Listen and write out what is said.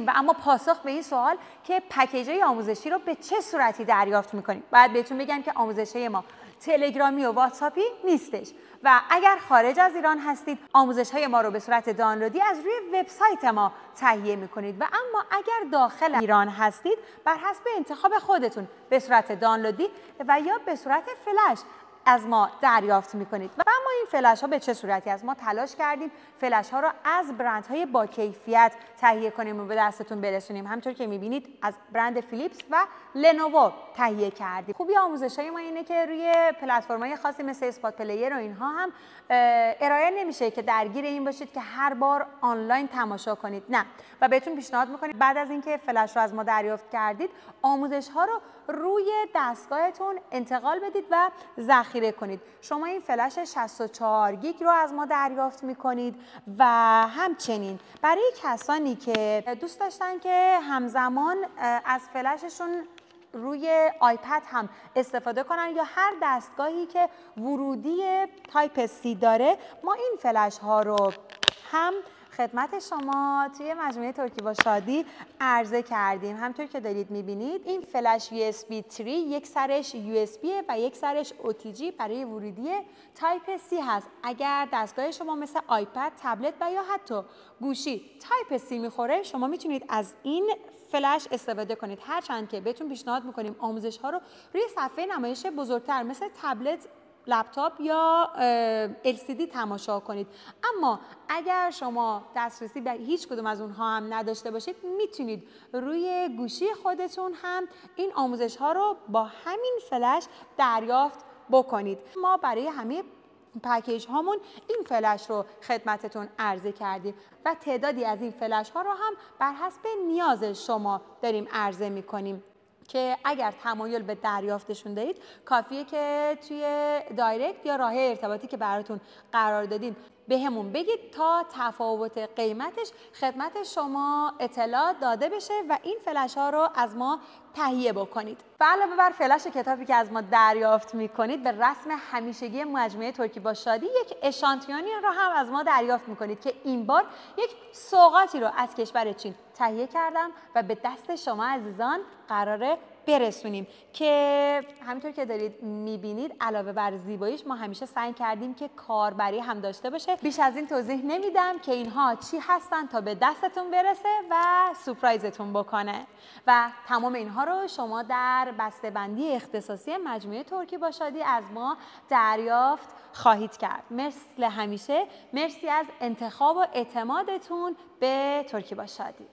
و اما پاسخ به این سوال که پکیج‌های آموزشی رو به چه صورتی دریافت می‌کنید، باید بهتون بگم که آموزش‌های ما تلگرامی و واتساپی نیستش و اگر خارج از ایران هستید آموزش‌های ما رو به صورت دانلودی از روی وبسایت ما تهیه می‌کنید و اما اگر داخل ایران هستید بر حسب انتخاب خودتون به صورت دانلودی و یا به صورت فلش از ما دریافت میکنید. و اما این فلش ها به چه صورتی؟ از ما تلاش کردیم فلش ها رو از برندهای با کیفیت تهیه کنیم و به دستتون برسونیم. همونطور که میبینید از برند فیلیپس و لنوو تهیه کردیم. خوبی آموزش های ما اینه که روی پلتفرم های خاصی مثل اسپات پلیر و اینها هم ارائه نمیشه که درگیر این باشید که هر بار آنلاین تماشا کنید، نه. و بهتون پیشنهاد میکنید بعد از اینکه فلش رو از ما دریافت کردید آموزش ها رو روی دستگاهتون انتقال بدید و ذخیره کنید. شما این فلش 64 گیگ رو از ما دریافت میکنید و همچنین برای کسانی که دوست داشتن که همزمان از فلششون روی آیپد هم استفاده کنن یا هر دستگاهی که ورودی تایپ سی داره، ما این فلش ها رو هم خدمت شما توی مجموعه ترکی با شادی عرضه کردیم. همطور که دارید میبینید این فلش USB 3 یک سرش USB و یک سرش OTG برای ورودی تایپ C هست. اگر دستگاه شما مثل آیپد، تبلت و یا حتی گوشی تایپ C میخوره شما میتونید از این فلش استفاده کنید، هرچند که بهتون پیشنهاد میکنیم آموزش ها رو روی صفحه نمایش بزرگتر مثل تبلت، لپتاپ یا LCD تماشا کنید. اما اگر شما دسترسی به هیچ کدوم از اونها هم نداشته باشید میتونید روی گوشی خودتون هم این آموزش ها رو با همین فلش دریافت بکنید. ما برای همه پکیج هامون این فلش رو خدمتتون عرضه کردیم و تعدادی از این فلش ها رو هم بر حسب نیاز شما داریم عرضه میکنیم که اگر تمایل به دریافتشون دارید کافیه که توی دایرکت یا راه ارتباطی که براتون قرار دادیم به همون بگید تا تفاوت قیمتش خدمت شما اطلاع داده بشه و این فلش ها رو از ما تهیه بکنید. و علاوه بر فلش کتابی که از ما دریافت میکنید به رسم همیشگی مجموعه ترکی با شادی یک اشانتیونی رو هم از ما دریافت میکنید که این بار یک سوغاتی رو از کشور چین تهیه کردم و به دست شما عزیزان قراره برسونیم که همینطور که دارید میبینید علاوه بر زیباییش ما همیشه سعی کردیم که کاربری هم داشته باشه. بیش از این توضیح نمیدم که اینها چی هستن تا به دستتون برسه و سورپرایزتون بکنه و تمام اینها رو شما در بسته‌بندی اختصاصی مجموعه ترکی با شادی از ما دریافت خواهید کرد. مثل همیشه مرسی از انتخاب و اعتمادتون به ترکی با شادی.